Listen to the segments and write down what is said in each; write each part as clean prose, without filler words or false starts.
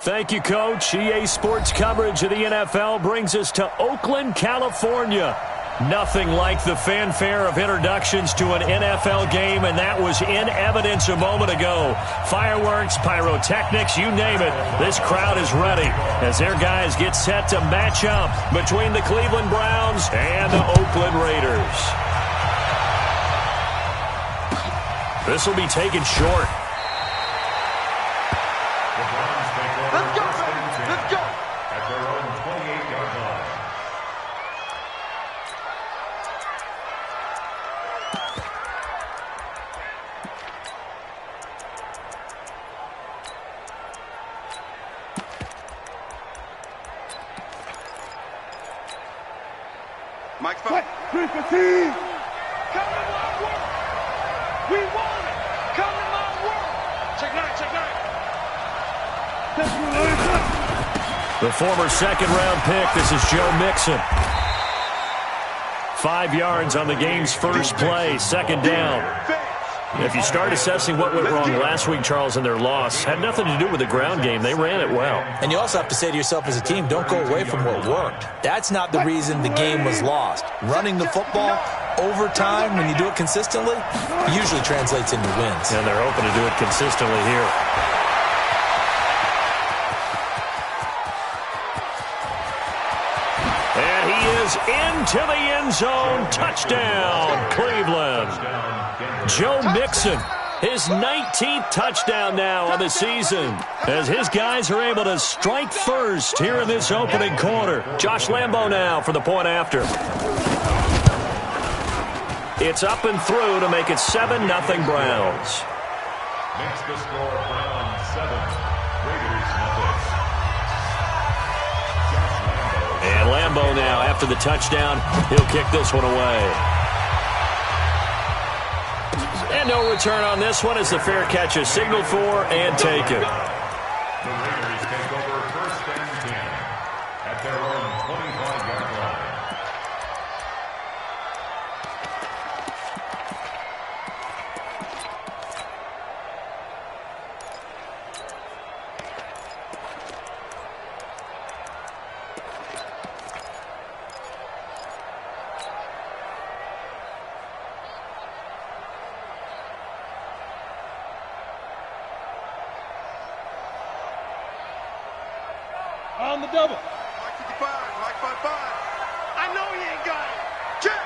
Thank you, Coach. EA Sports coverage of the NFL brings us to Oakland, California. Nothing like the fanfare of introductions to an NFL game, and that was in evidence a moment ago. Fireworks, pyrotechnics, you name it. This crowd is ready as their guys get set to match up between the Cleveland Browns and the Oakland Raiders. This will be taken short. Let's go! Let's go! At their own 28-yard line. Mike, fight. 3-15. Come to my work. We want it. Come to my work. Check nine. The former second-round pick, this is Joe Mixon. 5 yards on the game's first play, second down. If you start assessing what went wrong last week, Charles, in their loss, had nothing to do with the ground game. They ran it well. And you also have to say to yourself as a team, don't go away from what worked. That's not the reason the game was lost. Running the football over time, when you do it consistently, usually translates into wins. And they're hoping to do it consistently here. And he is into the end zone. Touchdown, Cleveland. Joe Mixon, his 19th touchdown now on the season, as his guys are able to strike first here in this opening quarter. Josh Lambo now for the point after. It's up and through to make it 7-0 Browns. Makes the score Browns 7, Raiders nothing. And Lambo now, after the touchdown, he'll kick this one away. And no return on this one as the fair catch is signaled for and taken. The Raiders take over first and 10 at their own 25-yard line. On the double. Mike 55, Mike 55. I know he ain't got it. Check.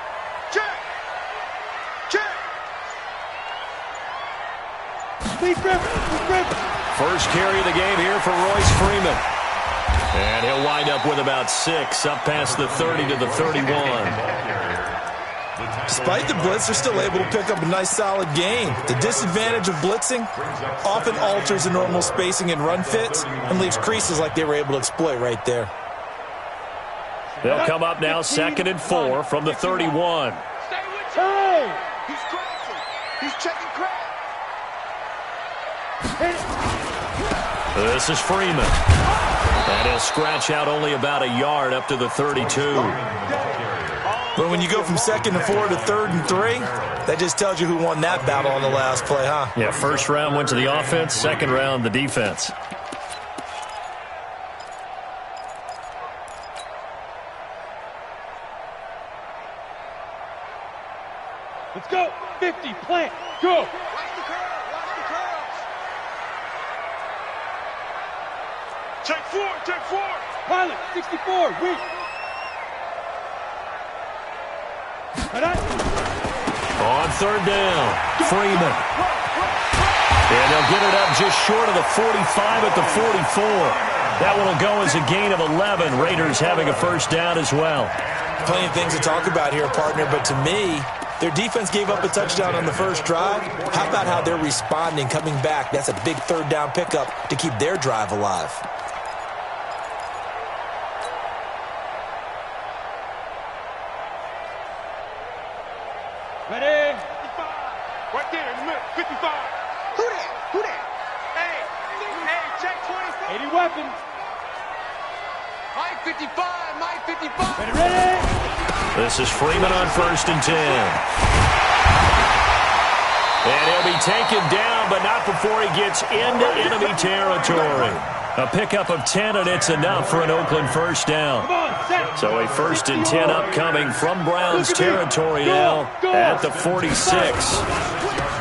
Steve Griffin. First carry of the game here for Royce Freeman. And he'll wind up with about 6, up past the 30 to the 31. Despite the blitz, they're still able to pick up a nice, solid game. The disadvantage of blitzing often alters the normal spacing and run fits and leaves creases like they were able to exploit right there. They'll come up now 2nd and 4 from the 31. Stay with you. He's crossing. He's checking crack. This is Freeman. And he'll scratch out only about a yard up to the 32. But when you go from 2nd and 4 to 3rd and 3, that just tells you who won that battle on the last play, huh? Yeah, first round went to the offense, second round the defense. Let's go. 50, plant, go. Watch the curves. Check four. Pilot, 64, weak. On 3rd down, Freeman. And they'll get it up just short of the 45 at the 44. That one will go as a gain of 11. Raiders having a first down as well. Plenty of things to talk about here, partner, but to me, their defense gave up a touchdown on the first drive. How about how they're responding, coming back? That's a big 3rd down pickup to keep their drive alive. Ready? 55. Right there in the middle. 55. Who that? Hey, check 24. 80 weapons. Mike 55. Ready? This is Freeman on 1st and 10. And he'll be taken down, but not before he gets into enemy territory. A pickup of 10, and it's enough for an Oakland first down. So a 1st and 10 upcoming from Browns territory now at the 46.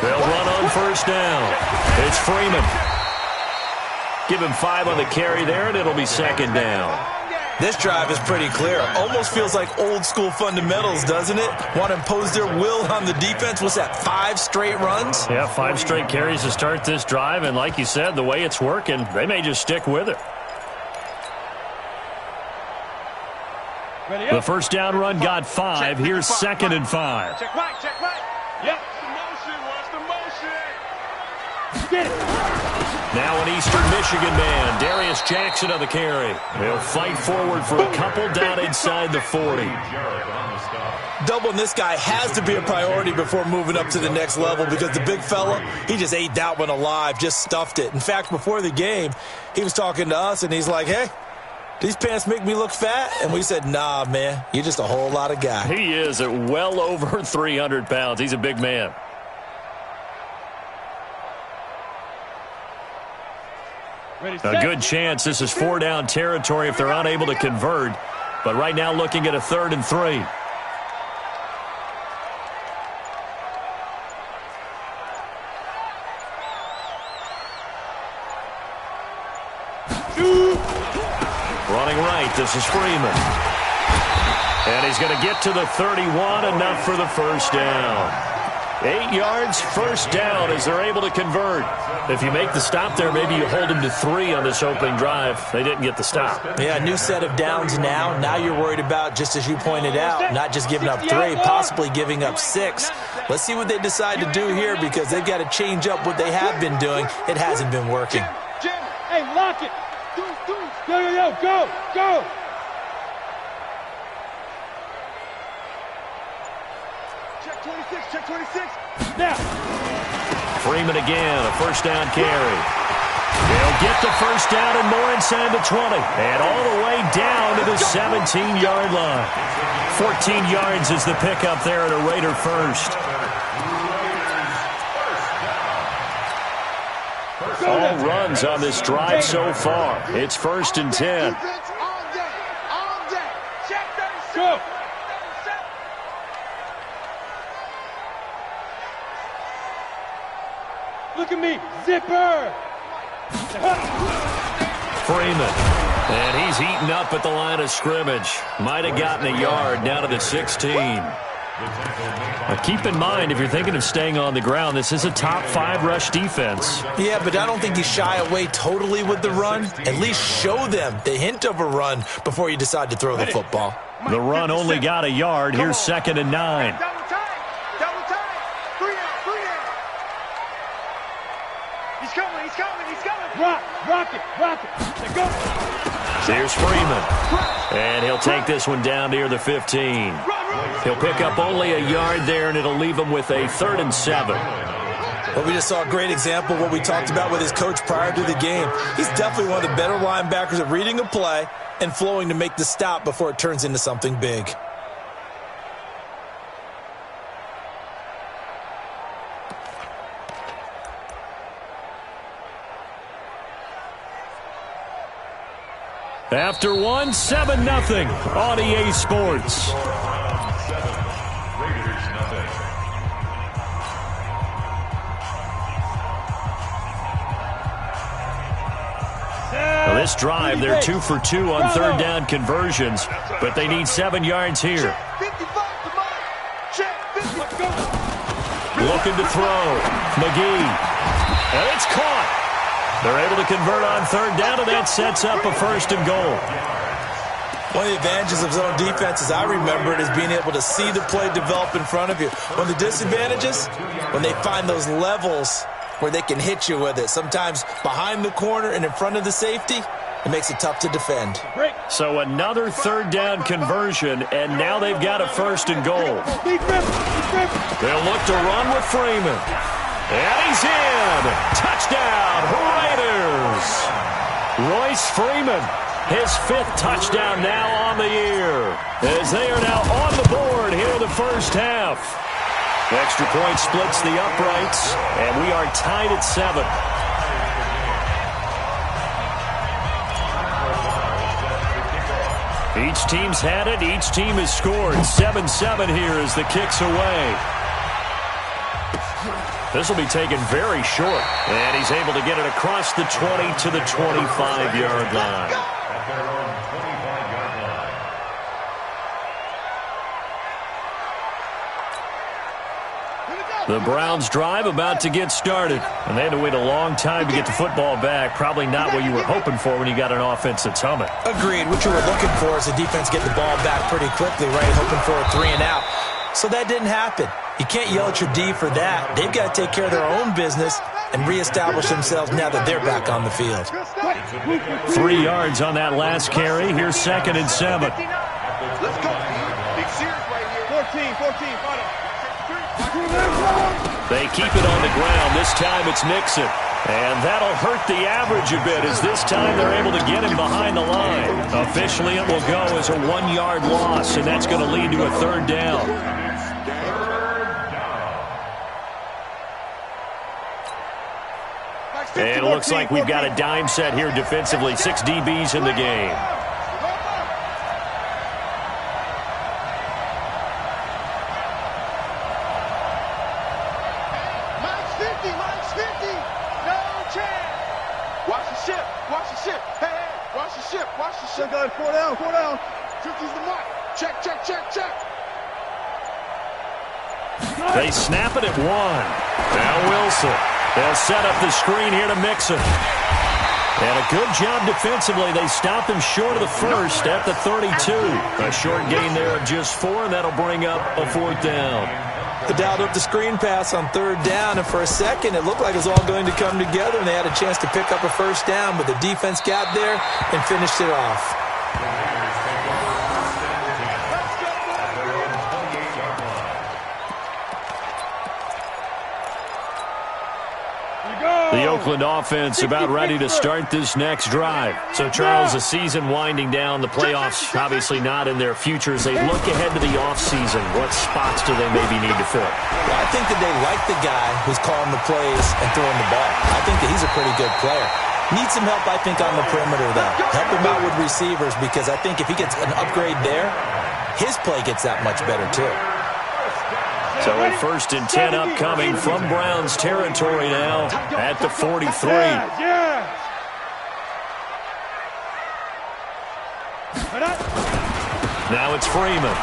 They'll run on first down. It's Freeman. Give him 5 on the carry there, and it'll be 2nd down. This drive is pretty clear. Almost feels like old-school fundamentals, doesn't it? Want to impose their will on the defense. What's that, 5 straight runs? Yeah, 5 straight carries to start this drive, and like you said, the way it's working, they may just stick with it. The first down run got 5. Here's 2nd and 5. Check right, check right. Yep. What's the motion? Get it. Now an Eastern Michigan man, Darius Jackson on the carry. He'll fight forward for a couple down inside the 40. Doubling this guy has to be a priority before moving up to the next level because the big fella, he just ate that one alive, just stuffed it. In fact, before the game, he was talking to us, and he's like, hey, these pants make me look fat? And we said, nah, man, you're just a whole lot of guy. He is at well over 300 pounds. He's a big man. A good chance this is 4-down territory if they're unable to convert. But right now looking at a 3rd and 3. Running right, this is Freeman. And he's going to get to the 31, enough for the first down. 8 yards, first down as they're able to convert. If you make the stop there, maybe you hold them to 3 on this opening drive. They didn't get the stop. Yeah, new set of downs now. Now you're worried about, just as you pointed out, not just giving up 3, possibly giving up 6. Let's see what they decide to do here because they've got to change up what they have been doing. It hasn't been working. Hey, lock it. Go, go, go. Check 26. Now. Freeman again, a first down carry. They'll get the first down and more inside the 20. And all the way down to the 17-yard line. 14 yards is the pickup there at a Raider first. All runs on this drive so far. It's 1st and 10. Go. Look at me, zipper! Freeman, and he's eaten up at the line of scrimmage. Might have gotten a yard down to the 16. Now keep in mind, if you're thinking of staying on the ground, this is a top 5 rush defense. Yeah, but I don't think you shy away totally with the run. At least show them the hint of a run before you decide to throw the football. The run only got a yard. Here's 2nd and 9. Double time. 3 out. He's coming. Rock it. Let go. Here's Freeman. And he'll take this one down near the 15. He'll pick up only a yard there, and it'll leave him with a 3rd and 7. Well, we just saw a great example of what we talked about with his coach prior to the game. He's definitely one of the better linebackers at reading a play and flowing to make the stop before it turns into something big. After 7-0 on EA Sports. Now this drive, they're 2 for 2 on 3rd down conversions, but they need 7 yards here. Looking to throw. McGee. And it's caught. They're able to convert on 3rd down, and that sets up a 1st and goal. One of the advantages of zone defense, as I remember it, is being able to see the play develop in front of you. One of the disadvantages, when they find those levels where they can hit you with it. Sometimes behind the corner and in front of the safety, it makes it tough to defend. So another 3rd down conversion, and now they've got a 1st and goal. They'll look to run with Freeman. And he's in. Touchdown, Raiders. Royce Freeman, his 5th touchdown now on the year, as they are now on the board here in the first half. Extra point splits the uprights, and we are tied at 7. Each team's had it. Each team has scored. 7-7 here as the kick's away. This will be taken very short. And he's able to get it across the 20 to the 25-yard line. The Browns drive about to get started. And they had to wait a long time to get the football back. Probably not what you were hoping for when you got an offense that's humming. Agreed. What you were looking for is the defense get the ball back pretty quickly, right? Hoping for a 3-and-out. So that didn't happen. You can't yell at your D for that. They've got to take care of their own business and reestablish themselves now that they're back on the field. 3 yards on that last carry. Here's 2nd and 7. Let's go. Big series right here. 14. They keep it on the ground. This time it's Nixon. And that'll hurt the average a bit as this time they're able to get him behind the line. Officially it will go as a 1-yard loss, and that's going to lead to a 3rd down. And it looks like we've got a dime set here defensively. 6 DBs in the game. Guys, 4 down. 50's the mark. Check. They snap it at 1. Now Wilson. They'll set up the screen here to Mixon. And a good job defensively. They stop him short of the first at the 32. A short gain there of just 4, and that'll bring up a 4th down. They dialed up the screen pass on 3rd down, and for a second it looked like it was all going to come together, and they had a chance to pick up a 1st down, but the defense got there and finished it off. The Oakland offense about ready to start this next drive. So, Charles, the season winding down, the playoffs obviously not in their future. As they look ahead to the offseason, what spots do they maybe need to fill? Well, I think that they like the guy who's calling the plays and throwing the ball. I think that he's a pretty good player. Needs some help, I think, on the perimeter, though. Help him out with receivers, because I think if he gets an upgrade there, his play gets that much better, too. So a 1st and 10 upcoming from Browns territory now at the 43. Now it's Freeman.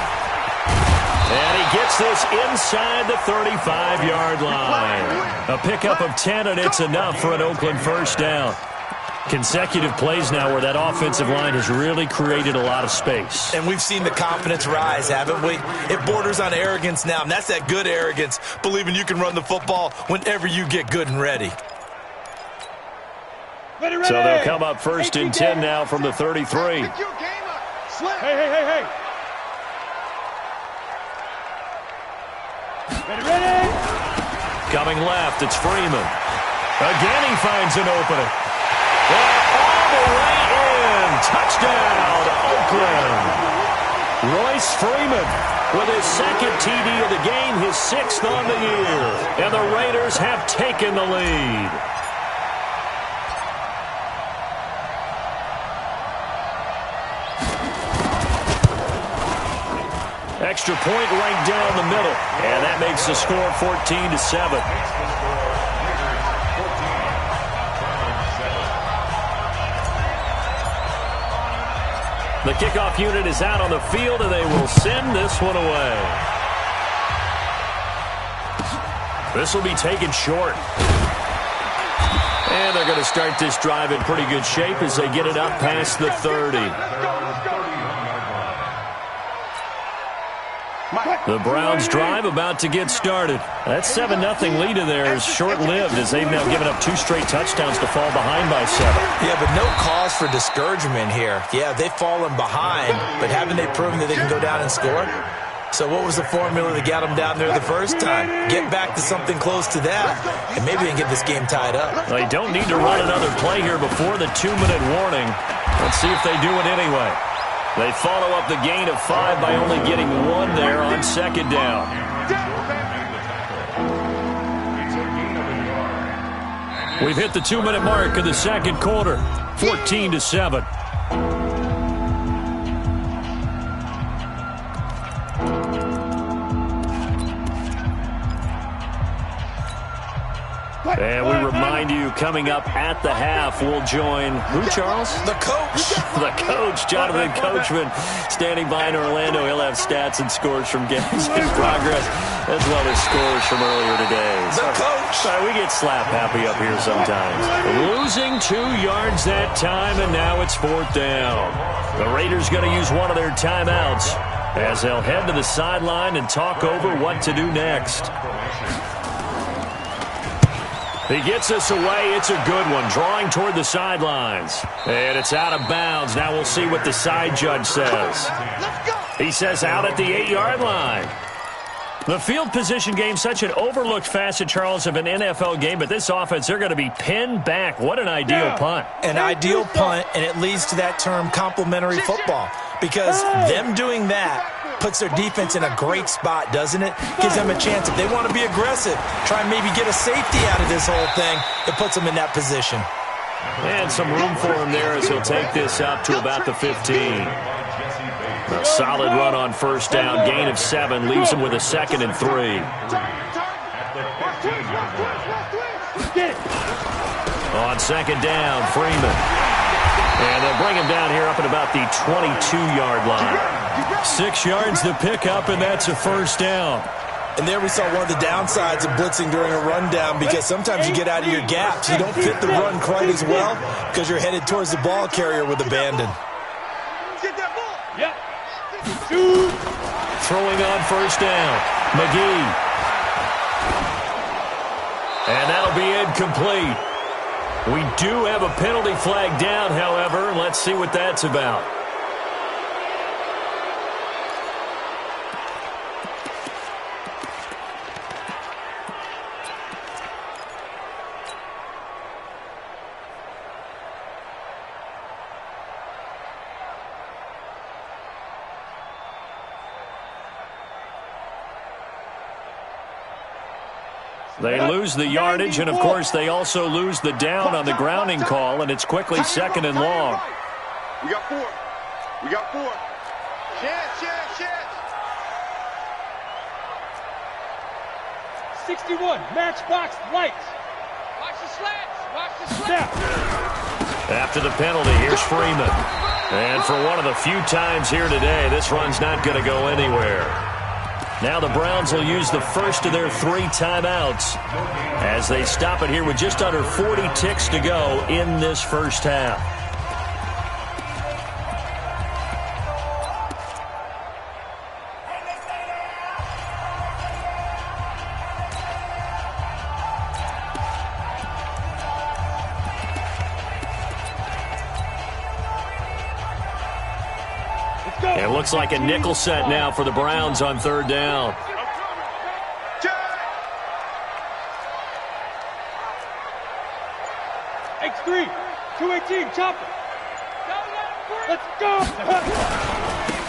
And he gets this inside the 35-yard line. A pickup of 10, and it's enough for an Oakland 1st down. Consecutive plays now where that offensive line has really created a lot of space. And we've seen the confidence rise, haven't we? It borders on arrogance now, and that's that good arrogance, believing you can run the football whenever you get good and ready. So they'll come up 1st and 10 now from the 33. Hey. Ready. Coming left, it's Freeman. Again he finds an opening. All the way in. Touchdown, Oakland. Royce Freeman with his 2nd TD of the game, his 6th on the year. And the Raiders have taken the lead. Extra point right down the middle. And that makes the score 14-7. The kickoff unit is out on the field, and they will send this one away. This will be taken short. And they're going to start this drive in pretty good shape as they get it up past the 30. The Browns drive about to get started. That 7-0 lead in there is short-lived as they've now given up 2 straight touchdowns to fall behind by 7. Yeah, but no cause for discouragement here. Yeah, they've fallen behind, but haven't they proven that they can go down and score? So what was the formula that got them down there the first time? Get back to something close to that, and maybe they can get this game tied up. They don't need to run another play here before the 2-minute warning. Let's see if they do it anyway. They follow up the gain of 5 by only getting 1 there on 2nd down. We've hit the 2-minute mark of the second quarter, 14-7. And we remind you, coming up at the half, we'll join who, Charles? The coach. The coach, Jonathan Coachman, standing by in Orlando. He'll have stats and scores from games in progress, as well as scores from earlier today. The coach. Sorry, we get slap happy up here sometimes. Losing 2 yards that time, and now it's 4th down. The Raiders going to use one of their timeouts as they'll head to the sideline and talk over what to do next. He gets us away. It's a good one. Drawing toward the sidelines. And it's out of bounds. Now we'll see what the side judge says. He says out at the 8-yard line. The field position game, such an overlooked facet, Charles, of an NFL game. But this offense, they're going to be pinned back. What an ideal punt. An ideal punt, and it leads to that term complementary football. Because them doing that puts their defense in a great spot, doesn't it? Gives them a chance. If they want to be aggressive, try and maybe get a safety out of this whole thing, it puts them in that position. And some room for him there as he'll take this up to about the 15. A solid run on first down. Gain of 7 leaves him with a 2nd and 3. On 2nd down, Freeman. And they'll bring him down here up at about the 22-yard line. 6 yards to pick up, and that's a first down. And there we saw one of the downsides of blitzing during a rundown, because sometimes you get out of your gaps. You don't fit the run quite as well because you're headed towards the ball carrier with abandon. Throwing on first down, McGee. And that'll be incomplete. We do have a penalty flag down, however. Let's see what that's about. They lose the yardage, and, of course, they also lose the down on the grounding call, and it's quickly 2nd and long. We got 4. We got 4. Chance. 61, matchbox lights. Watch the slats. After the penalty, here's Freeman. And for one of the few times here today, this run's not going to go anywhere. Now the Browns will use the first of their 3 timeouts as they stop it here with just under 40 ticks to go in this first half. It looks like a nickel set now for the Browns on 3rd down. X3, 218, chopper. Let's go.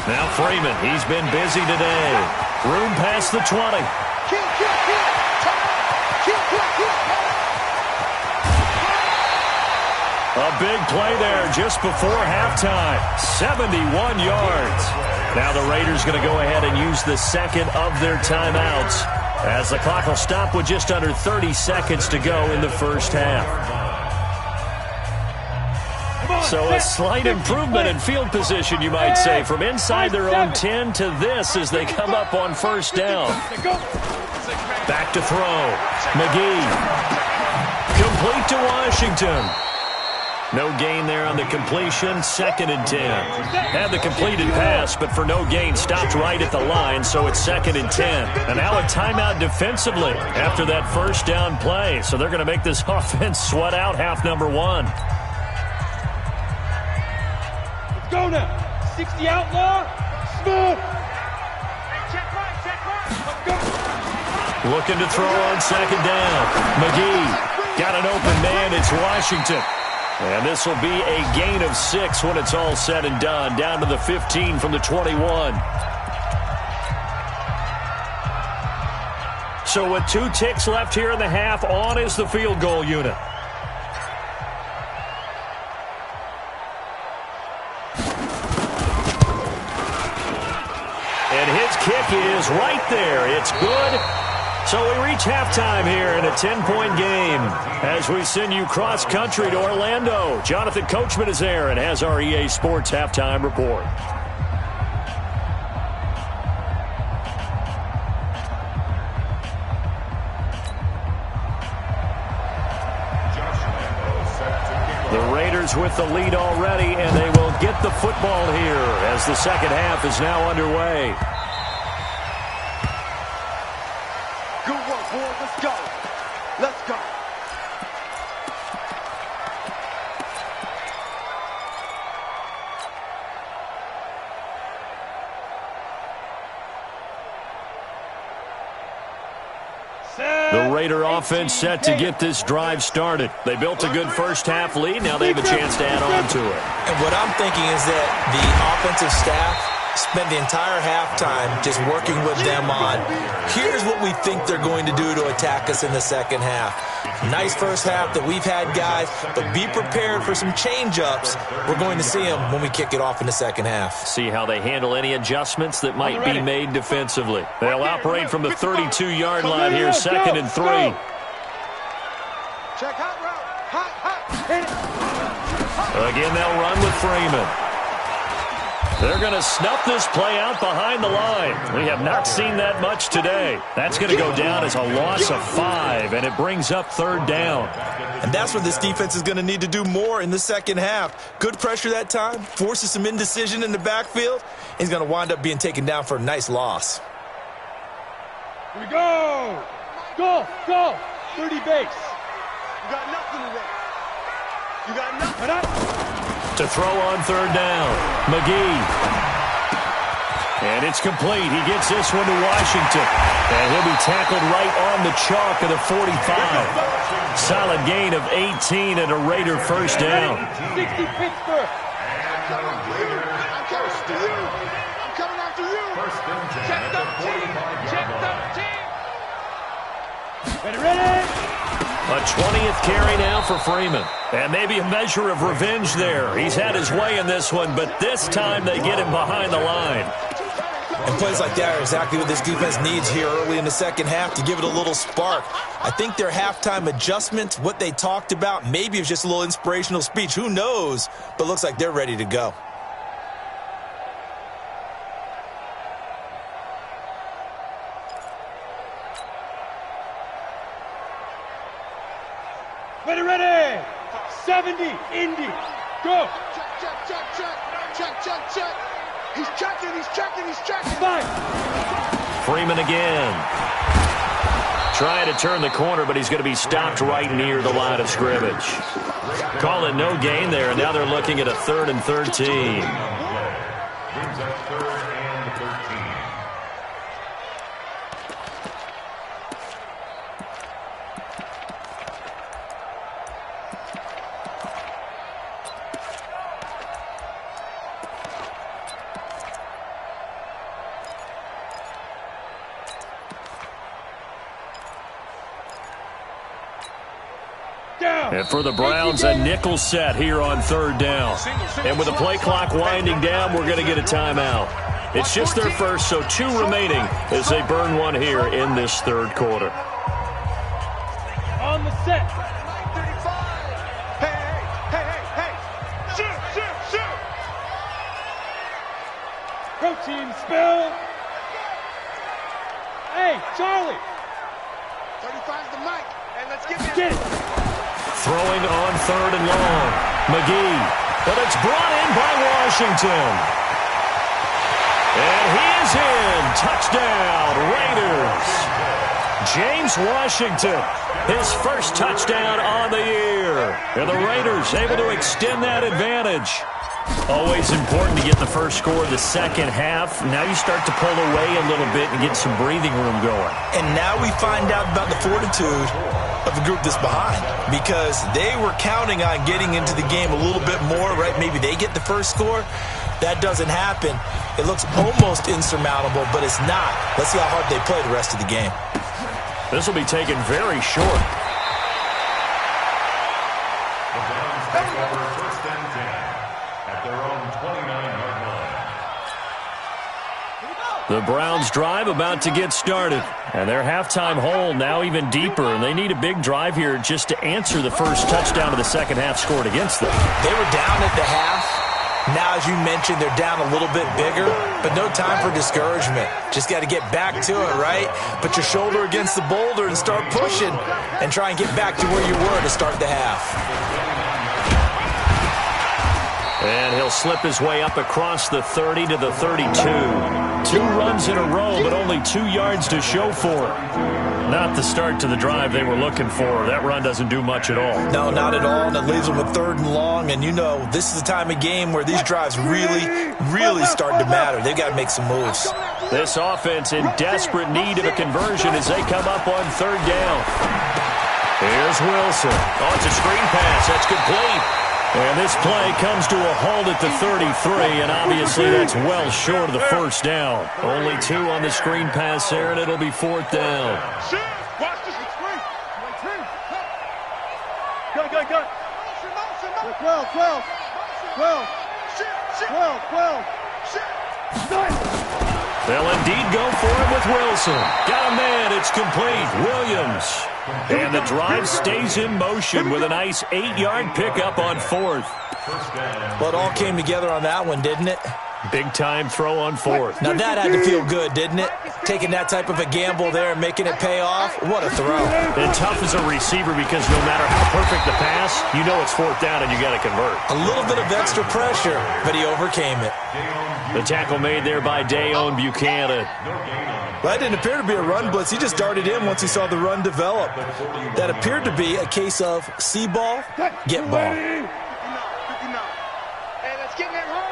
Now Freeman, he's been busy today. Room past the 20. A big play there just before halftime. 71 yards. Now the Raiders going to go ahead and use the second of their timeouts as the clock will stop with just under 30 seconds to go in the first half. So a slight improvement in field position, you might say, from inside their own 10 to this as they come up on first down. Back to throw. McGee. Complete to Washington. No gain there on the completion. 2nd and 10. Had the completed pass, but for no gain, stopped right at the line, so it's 2nd and 10. And now a timeout defensively after that first down play. So they're going to make this offense sweat out half number 1. Let's go now. 60 outlaw. Smooth. Check right. Let's go. Looking to throw on 2nd down. McGee got an open man. It's Washington. And this will be a gain of 6 when it's all said and done. Down to the 15 from the 21. So with 2 ticks left here in the half, on is the field goal unit. kick is right there. It's good. So we reach halftime here in a 10-point game as we send you cross-country to Orlando. Jonathan Coachman is there and has our EA Sports halftime report. The Raiders with the lead already, and they will get the football here as the second half is now underway. Good work, boy. Let's go. Let's go. The Raider offense set to get this drive started. They built a good first-half lead. Now they have a chance to add on to it. And what I'm thinking is that the offensive staff spent the entire halftime just working with them on, here's what we think they're going to do to attack us in the second half. Nice first half that we've had, guys, but be prepared for some change-ups. We're going to see them when we kick it off in the second half. See how they handle any adjustments that might be made defensively. They'll operate from the 32-yard line here, 2nd and 3. Check hot route. Hot. Hit it. Again, they'll run with Freeman. They're going to snuff this play out behind the line. We have not seen that much today. That's going to go down as a loss of 5, and it brings up 3rd down. And that's what this defense is going to need to do more in the second half. Good pressure that time, forces some indecision in the backfield. He's going to wind up being taken down for a nice loss. Here we go. Go. 30 base. You got nothing today. You got nothing. To throw on 3rd down, McGee. And it's complete. He gets this one to Washington. And he'll be tackled right on the chalk of the 45. Solid gain of 18 and a Raider first down. 60 Pittsburgh. I'm coming after you. I'm coming after you. Check the team. Ready. A 20th carry now for Freeman. And maybe a measure of revenge there. He's had his way in this one, but this time they get him behind the line. And plays like that are exactly what this defense needs here early in the second half to give it a little spark. I think their halftime adjustment, what they talked about, maybe it was just a little inspirational speech. Who knows? But looks like they're ready to go. Ready. 70, Indy. Go. Check. He's checking. Fine. Freeman again. Trying to turn the corner, but he's going to be stopped right near the line of scrimmage. Call it no gain there, and now they're looking at a 3rd and 13. And for the Browns, a nickel set here on 3rd down. And with the play clock winding down, we're going to get a timeout. It's just their first, so 2 remaining as they burn one here in this 3rd quarter. On the set. Hey. Shoot. Protein spill. Hey, Charlie. 35's the mic. And let's get it. Throwing on 3rd and long. McGee. But it's brought in by Washington. And he is in. Touchdown, Raiders. James Washington, his first touchdown on the year. And the Raiders able to extend that advantage. Always important to get the first score of the second half. Now you start to pull away a little bit and get some breathing room going. And now we find out about the fortitude of a group that's behind, because they were counting on getting into the game a little bit more, right? Maybe they get the first score. That doesn't happen. It looks almost insurmountable, but it's not. Let's see how hard they play the rest of the game. This will be taken very short. The Browns take over 1st and 10 at their own 29-yard line. Here we go. The Browns drive about to get started. And their halftime hole now even deeper. And they need a big drive here just to answer the first touchdown of the second half scored against them. They were down at the half. Now, as you mentioned, they're down a little bit bigger, but no time for discouragement. Just got to get back to it, right? Put your shoulder against the boulder and start pushing and try and get back to where you were to start the half. And he'll slip his way up across the 30 to the 32. 2 runs in a row, but only 2 yards to show for it. Not the start to the drive they were looking for. That run doesn't do much at all. No, not at all, and it leaves them with 3rd and long. And you know, this is the time of game where these drives really start to matter. They've got to make some moves. This offense in desperate need of a conversion as they come up on 3rd down. Here's Wilson. Oh, it's a screen pass. That's complete. And this play comes to a halt at the 33, and obviously that's well short of the first down. Only 2 on the screen pass there, and it'll be 4th down. Watch this screen. Go. 12. They'll indeed go for it with Wilson. Got a man. It's complete. Williams. And the drive stays in motion with a nice 8-yard pickup on 4th. Well, it all came together on that one, didn't it? Big-time throw on 4th. Now, that had to feel good, didn't it? Taking that type of a gamble there and making it pay off. What a throw. And tough as a receiver because no matter how perfect the pass, you know it's 4th down and you got to convert. A little bit of extra pressure, but he overcame it. The tackle made there by Dayon Buchanan. Well, that didn't appear to be a run blitz. He just darted in once he saw the run develop. That appeared to be a case of see ball, get ball. Hey, let's get that roll.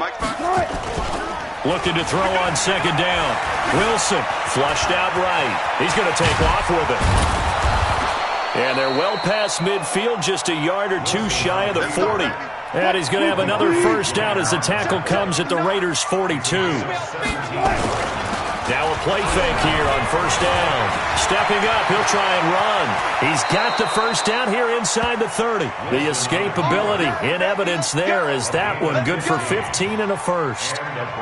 Mike, looking to throw on 2nd down. Wilson flushed out right. He's going to take off with it. And they're well past midfield, just a yard or 2 shy of the 40. And he's going to have another first down as the tackle comes at the Raiders' 42. Now a play fake here on 1st down. Stepping up, he'll try and run. He's got the first down here inside the 30. The escapability in evidence there is that one good for 15 and a first.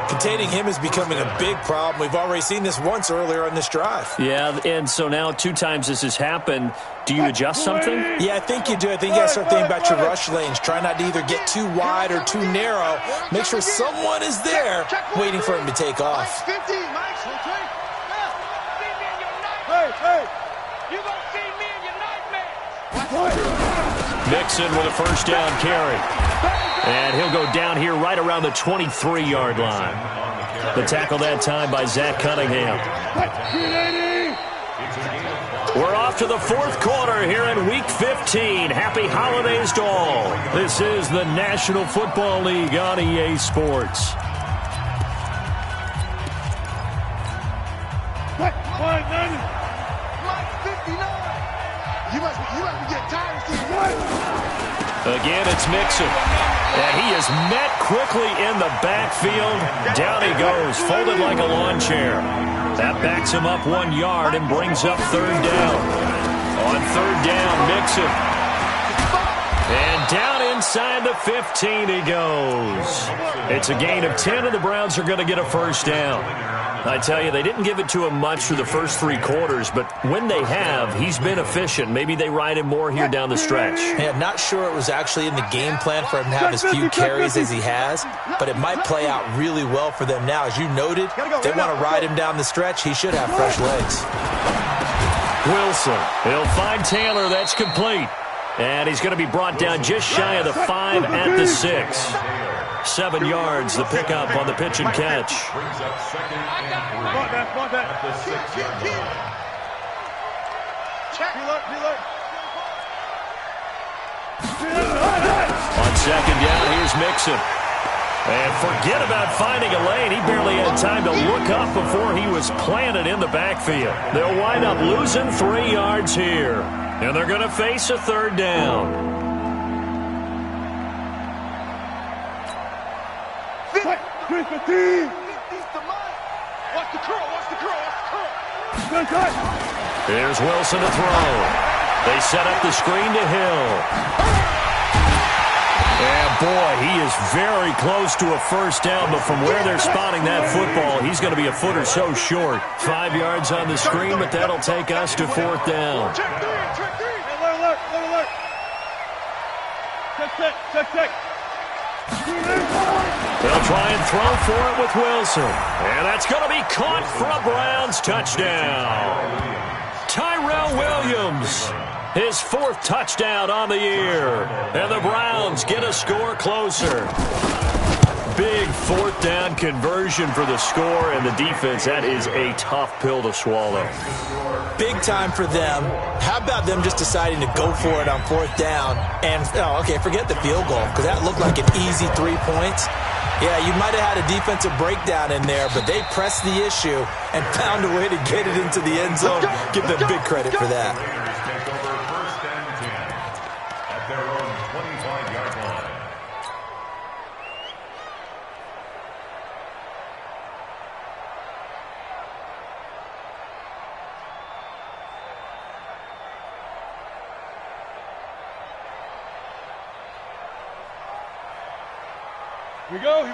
Containing him is becoming a big problem. We've already seen this once earlier on this drive. Yeah, and so now 2 times this has happened. Do you adjust something? Yeah, I think you do. I think you got to start thinking about your rush lanes. Try not to either get too wide or too narrow. Make sure someone is there waiting for him to take off. 15, Mike. Hey. You gonna see me in your nightmares. Mixon with a first down carry. And he'll go down here right around the 23-yard line. The tackle that time by Zach Cunningham. We're off to the 4th quarter here in Week 15. Happy holidays to all. This is the National Football League on EA Sports. Mike 59. You must be getting tired of seeing what? Again, it's Mixon. And he is met quickly in the backfield. Down he goes, folded like a lawn chair. That backs him up 1 yard and brings up 3rd down. On 3rd down, Mixon. And down inside the 15 he goes. It's a gain of 10, and the Browns are going to get a first down. I tell you, they didn't give it to him much for the first 3 quarters, but when they have, he's been efficient. Maybe they ride him more here down the stretch. Hey, I'm not sure it was actually in the game plan for him to have as few carries as he has, but it might play out really well for them now. As you noted, they want to ride him down the stretch. He should have fresh legs. Wilson, he'll find Taylor. That's complete. And he's going to be brought down just shy of the 5 at the 6. 7 yards, the pickup on the pitch and catch. Brings up 2nd and 3 at the 6-yard line. On 2nd down, here's Mixon. And forget about finding a lane. He barely had time to look up before he was planted in the backfield. They'll wind up losing 3 yards here. And they're going to face a 3rd down. Watch the curl. Here's Wilson to throw. They set up the screen to Hill. And boy, he is very close to a first down, but from where they're spotting that football, he's going to be a foot or so short. 5 yards on the screen, but that'll take us to fourth down. Check three. Alert. Check. They'll try and throw for it with Wilson. And that's going to be caught for a Browns touchdown. Tyrell Williams, his 4th touchdown on the year. And the Browns get a score closer. Big 4th down conversion for the score, and the defense, that is a tough pill to swallow. Big time for them. How about them just deciding to go for it on 4th down? And, forget the field goal, because that looked like an easy 3 points. Yeah, you might have had a defensive breakdown in there, but they pressed the issue and found a way to get it into the end zone. Give them big credit for that. Take over 1st and 10 at their own 25-yard line.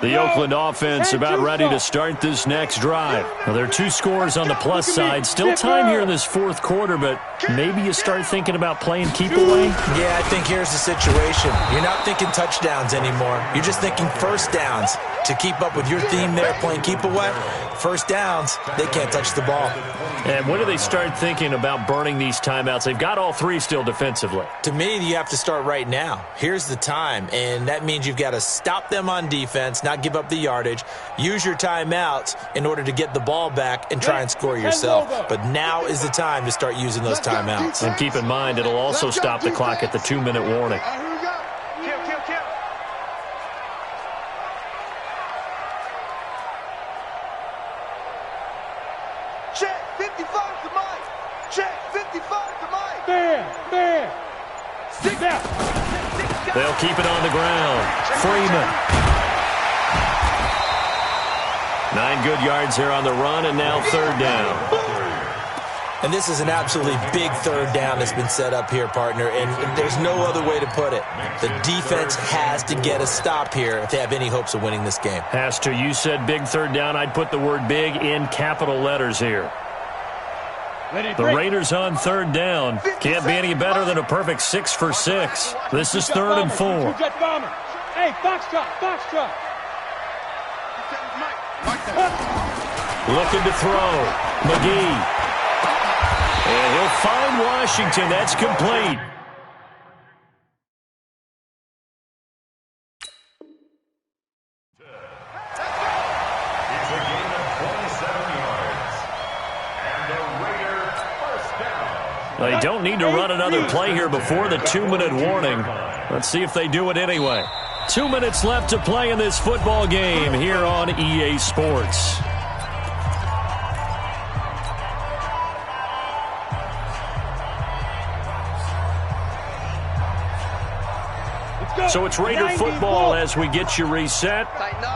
The Oakland offense about ready to start this next drive. Now, there are 2 scores on the plus side. Still time here in this 4th quarter, but maybe you start thinking about playing keep away? Yeah, I think here's the situation. You're not thinking touchdowns anymore. You're just thinking first downs. To keep up with your theme there, playing keep away, first downs, they can't touch the ball. And when do they start thinking about burning these timeouts? They've got all 3 still defensively. To me, you have to start right now. Here's the time, and that means you've got to stop them on defense, not give up the yardage, use your timeouts in order to get the ball back and try and score yourself. But now is the time to start using those timeouts. And keep in mind, it'll also stop the clock at the 2-minute warning. Kill. Check 55 to Mike. Check 55 to Mike. Man. Stick down. They'll keep it on the ground. Freeman. 9 good yards here on the run, and now 3rd down. And this is an absolutely big 3rd down that's been set up here, partner, and there's no other way to put it. The defense has to get a stop here if they have any hopes of winning this game. Has to. You said big 3rd down. I'd put the word big in capital letters here. The Raiders on 3rd down. Can't be any better than a perfect 6 for 6. This is 3rd and 4. Hey, Foxtrot. Looking to throw. McGee. And he'll find Washington. That's complete. It's a gain of 27 yards. And the Raiders first down. They don't need to run another play here before the 2-minute warning. Let's see if they do it anyway. 2 minutes left to play in this football game here on EA Sports. So it's Raider football as we get you reset.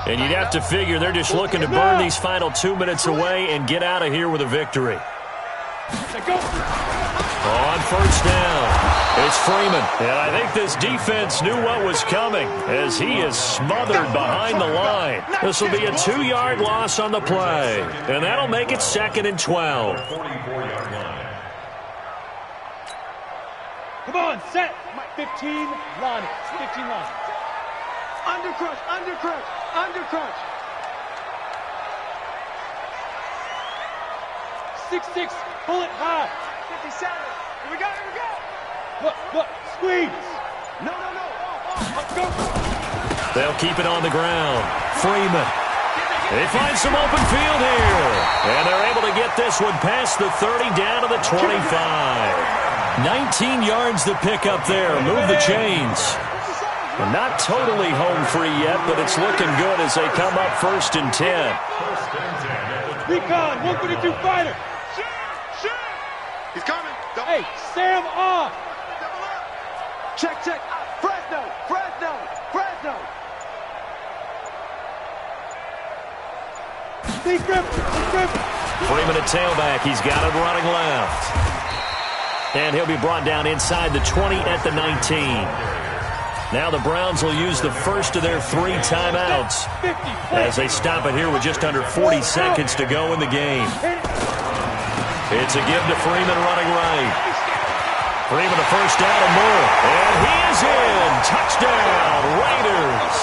And you'd have to figure they're just looking to burn these final 2 minutes away and get out of here with a victory. On 1st down, it's Freeman. And I think this defense knew what was coming as he is smothered behind the line. This will be a 2-yard loss on the play. And that'll make it 2nd and 12. 44-yard line. Come on, set. 15 line. 15 line. Under crunch. 6-6. Pull it high. 57. Here we go. Look. Squeeze. No. Go. They'll keep it on the ground. Freeman. They find some open field here. And they're able to get this one past the 30 down to the 25. 19 yards to pick up there. Move the chains. Well, not totally home free yet, but it's looking good as they come up 1st and 10. Recon, 142 fighter. Shoot. He's coming. Hey, Sam off. Check. Fresno. Steve Griffin. Freeman at tailback. He's got it running left. And he'll be brought down inside the 20 at the 19. Now the Browns will use the first of their 3 timeouts as they stop it here with just under 40 seconds to go in the game. It's a give to Freeman running right. Freeman a first down and more. And he is in. Touchdown, Raiders.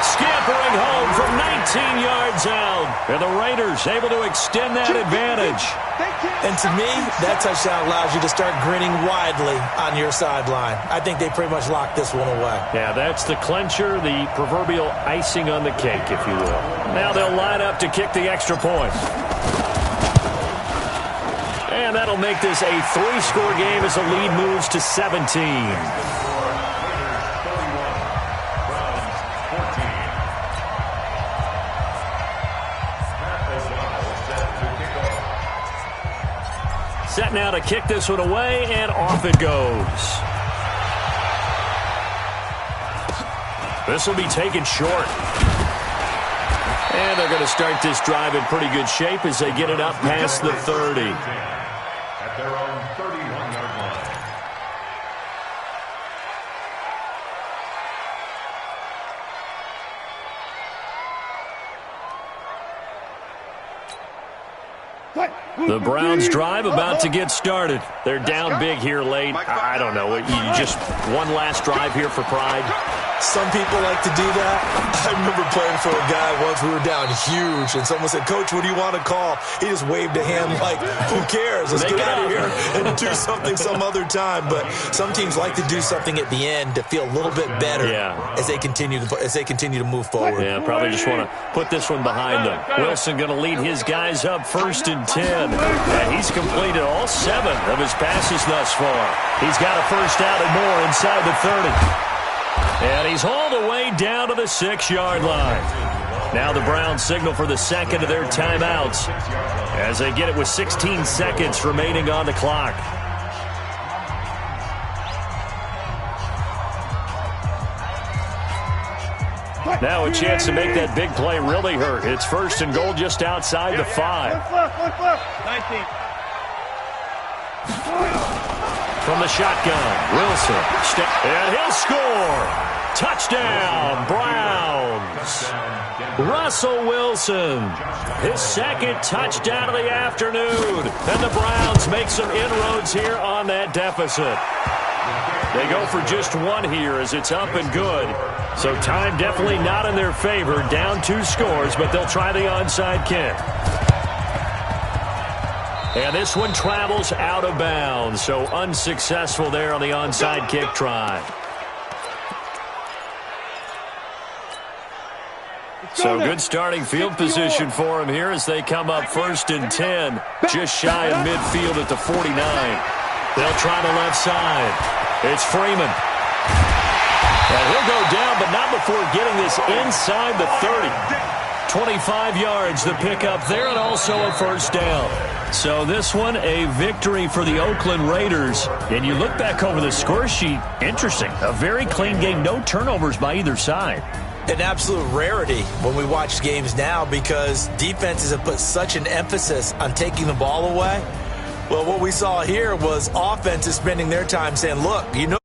Scampering home from 19 yards out. And the Raiders able to extend that advantage. And to me, that touchdown allows you to start grinning widely on your sideline. I think they pretty much locked this one away. Yeah, that's the clincher, the proverbial icing on the cake, if you will. Now they'll line up to kick the extra point. And that'll make this a 3-score game as the lead moves to 17. Set now to kick this one away, and off it goes. This will be taken short. And they're going to start this drive in pretty good shape as they get it up past the 30. At their own 31-yard line. The Browns drive about to get started. They're down big here late. I don't know. You just one last drive here for pride. Some people like to do that. I remember playing for a guy once. We were down huge, and someone said, "Coach, what do you want to call?" He just waved a hand like, "Who cares? Let's get out of here and do something some other time." But some teams like to do something at the end to feel a little bit better as they continue to move forward. Yeah, probably just want to put this one behind them. Wilson going to lead his guys up 1st and 10. And he's completed all 7 of his passes thus far. He's got a first down and more inside the 30. And he's hauled away down to the 6-yard line. Now the Browns signal for the second of their timeouts as they get it with 16 seconds remaining on the clock. Now a chance to make that big play really hurt. It's 1st and goal just outside the 5. 19. From the shotgun, Wilson. And he'll score. Touchdown, Browns. Russell Wilson. His 2nd touchdown of the afternoon. And the Browns make some inroads here on that deficit. They go for just 1 here as it's up and good. So time definitely not in their favor. Down 2 scores, but they'll try the onside kick. And this one travels out of bounds. So unsuccessful there on the onside kick try. So good starting field position for him here as they come up 1st and 10. Just shy of midfield at the 49. They'll try the left side. It's Freeman. And he'll go down, but not before getting this inside the 30. 25 yards the pickup there, and also a first down. So this one, a victory for the Oakland Raiders. And you look back over the score sheet, interesting. A very clean game, no turnovers by either side. An absolute rarity when we watch games now because defenses have put such an emphasis on taking the ball away. Well, what we saw here was offenses spending their time saying, look, you know